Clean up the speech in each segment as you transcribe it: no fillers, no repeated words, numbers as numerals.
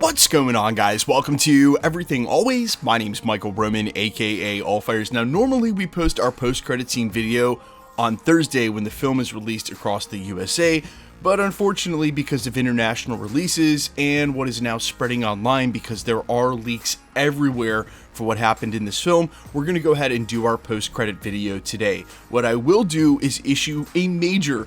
What's going on, guys? Welcome to Everything Always. My name's Michael Roman, aka Allfires. Now, normally we post our post-credit scene video on Thursday when the film is released across the USA, but unfortunately, because of international releases and what is now spreading online because there are leaks everywhere for what happened in this film, we're going to go ahead and do our post-credit video today. What I will do is issue a major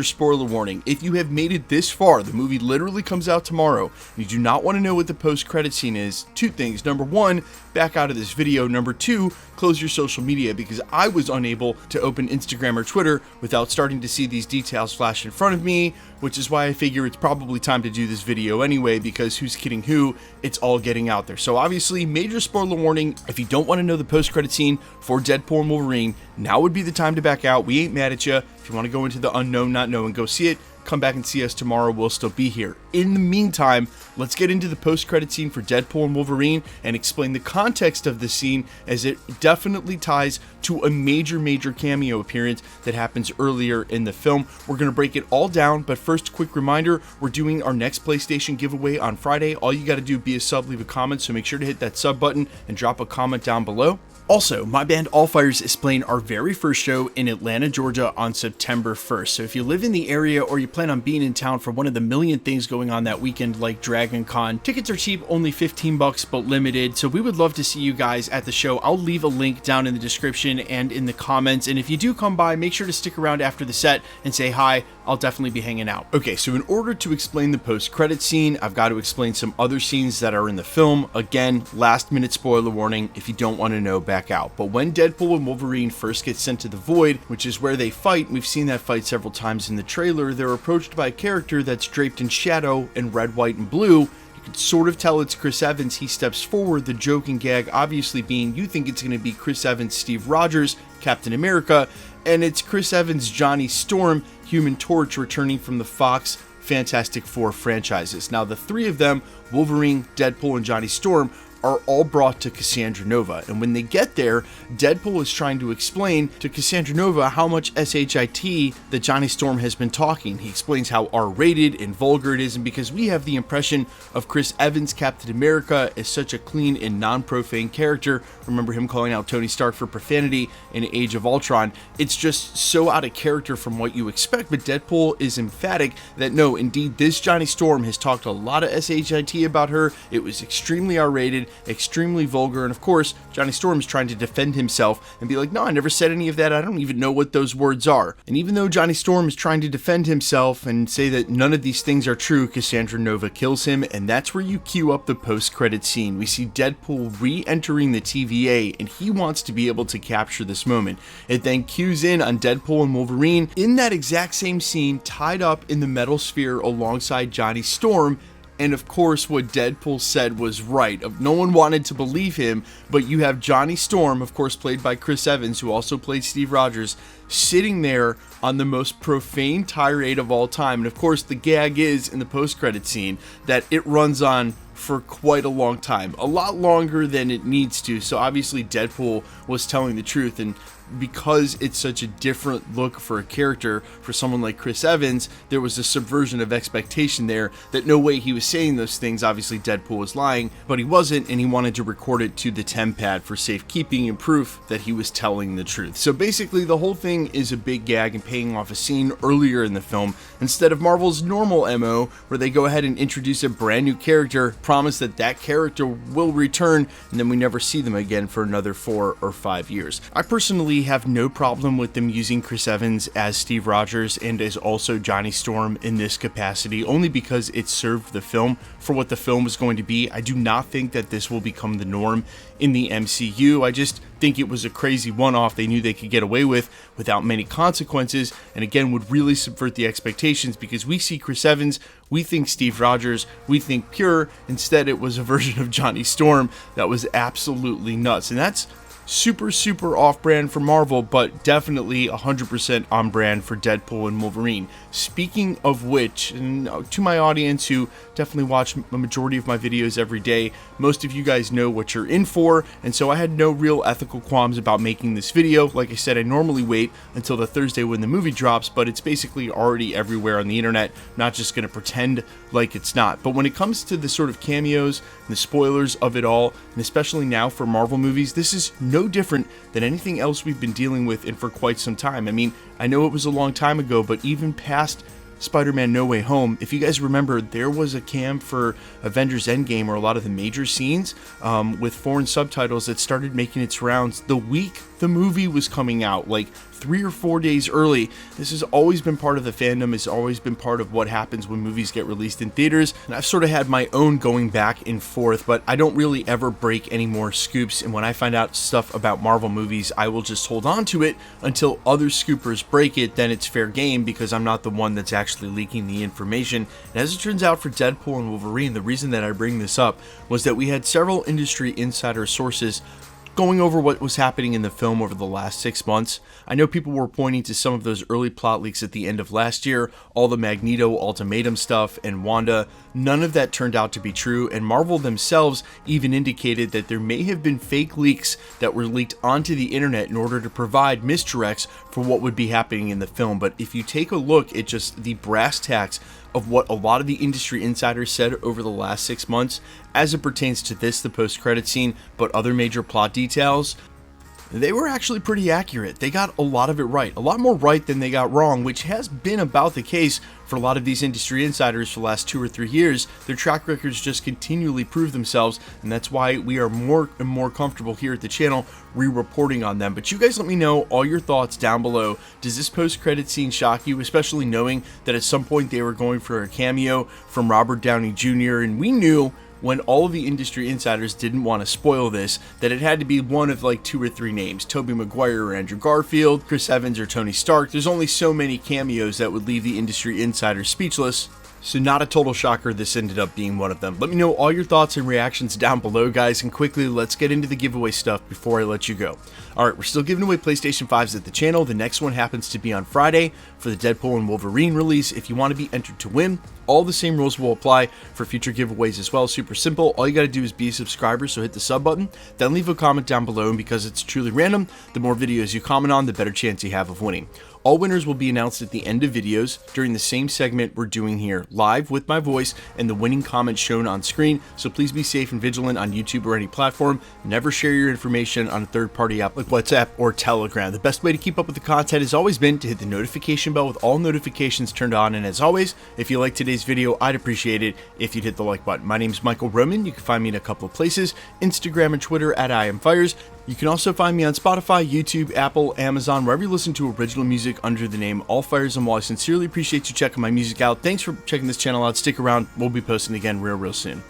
spoiler warning. If you have made it this far, the movie literally comes out tomorrow, and you do not want to know what the post-credit scene is, two things. Number one, back out of this video. Number two, close your social media, because I was unable to open Instagram or Twitter without starting to see these details flash in front of me, which is why I figure it's probably time to do this video anyway, because who's kidding who, it's all getting out there. So obviously, major spoiler warning. If you don't want to know the post-credit scene for Deadpool and Wolverine, now would be the time to back out. We ain't mad at you. If you want to go into the unknown, not know, and go see it, come back and see us tomorrow. We'll still be here. In the meantime, let's get into the post-credit scene for Deadpool and Wolverine and explain the context of the scene, as it definitely ties to a major cameo appearance that happens earlier in the film. We're going to break it all down, but first, quick reminder, we're doing our next PlayStation giveaway on Friday. All you got to do, be a sub, leave a comment, so make sure to hit that sub button and drop a comment down below. Also, my band Allfires is playing our very first show in Atlanta, Georgia on September 1st. So if you live in the area or you plan on being in town for one of the million things going on that weekend like Dragon Con, tickets are cheap, only $15 but limited. So we would love to see you guys at the show. I'll leave a link down in the description and in the comments. And if you do come by, make sure to stick around after the set and say hi. I'll definitely be hanging out. Okay, so in order to explain the post-credit scene, I've got to explain some other scenes that are in the film. Again, last minute spoiler warning. If you don't want to know, back out. But when Deadpool and Wolverine first get sent to the Void, which is where they fight, we've seen that fight several times in the trailer, they're approached by a character that's draped in shadow in red, white, and blue. You can sort of tell it's Chris Evans. He steps forward, the joke and gag obviously being you think it's going to be Chris Evans, Steve Rogers, Captain America, and it's Chris Evans, Johnny Storm, Human Torch, returning from the Fox Fantastic Four franchises. Now, the three of them, Wolverine, Deadpool, and Johnny Storm, are all brought to Cassandra Nova. And when they get there, Deadpool is trying to explain to Cassandra Nova how much SHIT that Johnny Storm has been talking. He explains how R-rated and vulgar it is, and because we have the impression of Chris Evans, Captain America, as such a clean and non-profane character, remember him calling out Tony Stark for profanity in Age of Ultron, it's just so out of character from what you expect. But Deadpool is emphatic that no, indeed, this Johnny Storm has talked a lot of SHIT about her. It was extremely R-rated, extremely vulgar, and of course Johnny Storm is trying to defend himself and be like, no, I never said any of that, I don't even know what those words are. And even though Johnny Storm is trying to defend himself and say that none of these things are true, Cassandra Nova kills him, and that's where you cue up the post-credit scene. We see Deadpool re-entering the TVA, and he wants to be able to capture this moment. It then cues in on Deadpool and Wolverine in that exact same scene, tied up in the metal sphere alongside Johnny Storm. And of course, what Deadpool said was right. No one wanted to believe him, but you have Johnny Storm, of course played by Chris Evans, who also played Steve Rogers, sitting there on the most profane tirade of all time. And of course, the gag is, in the post-credit scene, that it runs on for quite a long time. A lot longer than it needs to. So obviously Deadpool was telling the truth, and because it's such a different look for a character for someone like Chris Evans, there was a subversion of expectation there that no way he was saying those things. Obviously Deadpool was lying, but he wasn't, and he wanted to record it to the TemPad for safekeeping and proof that he was telling the truth. So basically the whole thing is a big gag and paying off a scene earlier in the film instead of Marvel's normal MO, where they go ahead and introduce a brand new character, promise that that character will return, and then we never see them again for another 4 or 5 years. I personally have no problem with them using Chris Evans as Steve Rogers and as also Johnny Storm in this capacity, only because it served the film for what the film was going to be. I do not think that this will become the norm in the MCU. I just think it was a crazy one-off they knew they could get away with without many consequences, and again would really subvert the expectations, because we see Chris Evans, we think Steve Rogers, we think pure. Instead it was a version of Johnny Storm that was absolutely nuts. And that's super off-brand for Marvel, but definitely 100% on brand for Deadpool and Wolverine. Speaking of which, and to my audience who definitely watch a majority of my videos every day, most of you guys know what you're in for, and so I had no real ethical qualms about making this video. Like I said, I normally wait until the Thursday when the movie drops, but it's basically already everywhere on the internet. I'm not just going to pretend like it's not. But when it comes to the sort of cameos and the spoilers of it all, and especially now for Marvel movies, this is no different than anything else we've been dealing with and for quite some time. I mean, I know it was a long time ago, but even past Spider-Man No Way Home, if you guys remember, there was a cam for Avengers Endgame or a lot of the major scenes with foreign subtitles that started making its rounds the week the movie was coming out, like 3 or 4 days early. This has always been part of the fandom, has always been part of what happens when movies get released in theaters, and I've sort of had my own going back and forth, but I don't really ever break any more scoops, and when I find out stuff about Marvel movies, I will just hold on to it until other scoopers break it. Then it's fair game because I'm not the one that's actually leaking the information. And as it turns out for Deadpool and Wolverine, the reason that I bring this up was that we had several industry insider sources going over what was happening in the film over the last 6 months. I know people were pointing to some of those early plot leaks at the end of last year, all the Magneto ultimatum stuff and Wanda. None of that turned out to be true, and Marvel themselves even indicated that there may have been fake leaks that were leaked onto the internet in order to provide misdirects for what would be happening in the film. But if you take a look at just the brass tacks of what a lot of the industry insiders said over the last 6 months as it pertains to this, the post-credit scene, but other major plot details, they were actually pretty accurate. They got a lot of it right, a lot more right than they got wrong, which has been about the case for a lot of these industry insiders for the last 2 or 3 years. Their track records just continually prove themselves, and that's why we are more and more comfortable here at the channel re-reporting on them. But you guys let me know all your thoughts down below. Does this post-credit scene shock you, especially knowing that at some point they were going for a cameo from Robert Downey Jr., and we knew when all of the industry insiders didn't want to spoil this, that it had to be one of like 2 or 3 names, Tobey Maguire or Andrew Garfield, Chris Evans or Tony Stark. There's only so many cameos that would leave the industry insiders speechless. So not a total shocker, this ended up being one of them. Let me know all your thoughts and reactions down below, guys, and quickly, let's get into the giveaway stuff before I let you go. Alright, we're still giving away PlayStation 5s at the channel. The next one happens to be on Friday for the Deadpool and Wolverine release. If you want to be entered to win, all the same rules will apply for future giveaways as well. Super simple. All you got to do is be a subscriber, so hit the sub button, then leave a comment down below, and because it's truly random, the more videos you comment on, the better chance you have of winning. All winners will be announced at the end of videos during the same segment we're doing here, live with my voice and the winning comment shown on screen, so please be safe and vigilant on YouTube or any platform. Never share your information on a third-party app like WhatsApp or Telegram. The best way to keep up with the content has always been to hit the notification bell with all notifications turned on, and as always, if you like today's video, I'd appreciate it if you'd hit the like button. My name is Michael Roman. You can find me in a couple of places, Instagram and Twitter at IamFires. You can also find me on Spotify, YouTube, Apple, Amazon, wherever you listen to original music under the name All Fires. And while I sincerely appreciate you checking my music out, thanks for checking this channel out. Stick around. We'll be posting again real soon.